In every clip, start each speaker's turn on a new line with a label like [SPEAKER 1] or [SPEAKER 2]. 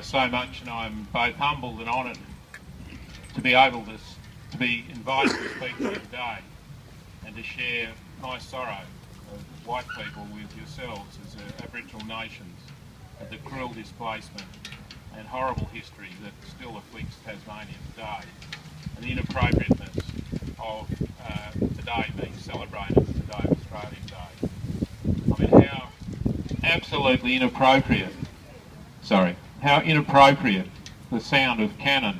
[SPEAKER 1] so much, and I'm both humbled and honoured to be able to be invited to speak to you today and to share my sorrow of white people with yourselves as Aboriginal nations of the cruel displacement and horrible history that still afflicts Tasmania today, and the inappropriateness of today being celebrated as the Day of Australian Day. I mean, how absolutely inappropriate, how inappropriate the sound of cannon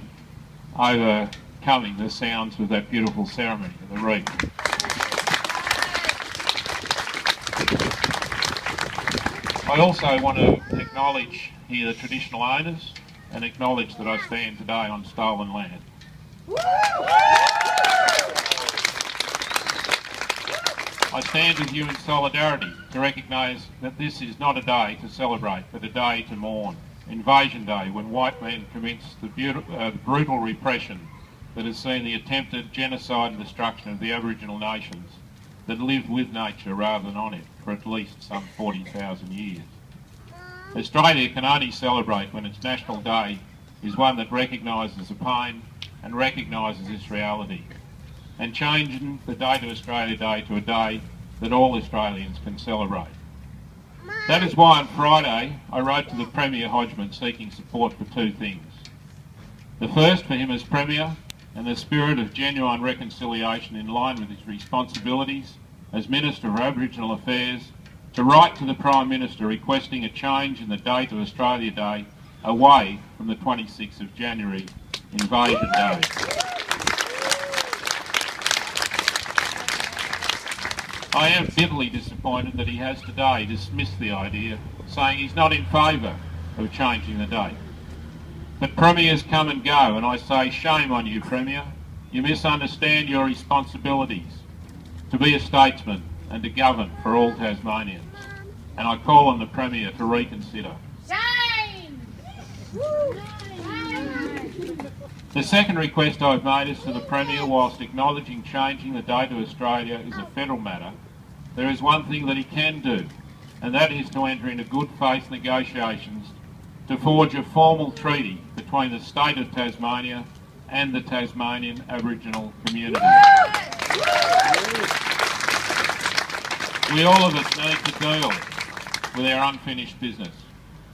[SPEAKER 1] overcoming the sounds of that beautiful ceremony of the wreath. I also want to acknowledge here the traditional owners and acknowledge that I stand today on stolen land. I stand with you in solidarity to recognise that this is not a day to celebrate, but a day to mourn. Invasion Day, when white men commenced the brutal repression that has seen the attempted genocide and destruction of the Aboriginal nations that lived with nature rather than on it for at least some 40,000 years. Australia can only celebrate when its National Day is one that recognises the pain and recognises this reality, and changing the Day to Australia Day to a day that all Australians can celebrate. That is why on Friday I wrote to the Premier Hodgman seeking support for two things. The first, for him as Premier, and the spirit of genuine reconciliation in line with his responsibilities as Minister for Aboriginal Affairs, to write to the Prime Minister requesting a change in the Day to Australia Day away from the 26th of January, Invasion Day. I am bitterly disappointed that he has today dismissed the idea, saying he's not in favour of changing the date. But Premiers come and go, and I say shame on you, Premier. You misunderstand your responsibilities to be a statesman and to govern for all Tasmanians. And I call on the Premier to reconsider.
[SPEAKER 2] Shame!
[SPEAKER 1] The second request I've made is to the Premier, whilst acknowledging changing the Day to Australia is a federal matter, there is one thing that he can do, and that is to enter into good faith negotiations to forge a formal treaty between the state of Tasmania and the Tasmanian Aboriginal community. We all of us need to deal with our unfinished business.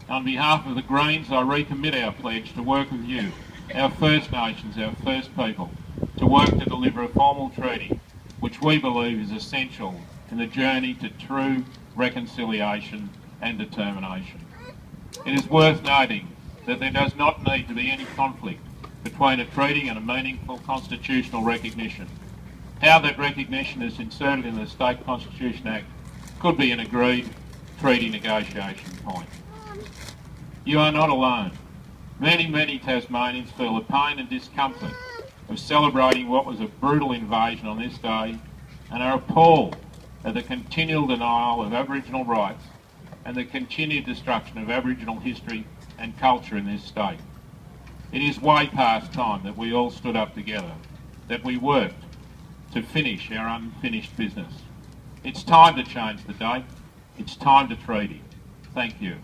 [SPEAKER 1] On behalf of the Greens, I recommit our pledge to work with you, our First Nations, our First People, to work to deliver a formal treaty which we believe is essential in the journey to true reconciliation and determination. It is worth noting that there does not need to be any conflict between a treaty and a meaningful constitutional recognition. How that recognition is inserted in the State Constitution Act could be an agreed treaty negotiation point. You are not alone. Many, many Tasmanians feel the pain and discomfort of celebrating what was a brutal invasion on this day and are appalled at the continual denial of Aboriginal rights and the continued destruction of Aboriginal history and culture in this state. It is way past time that we all stood up together, that we worked to finish our unfinished business. It's time to change the date. It's time to treaty. Thank you.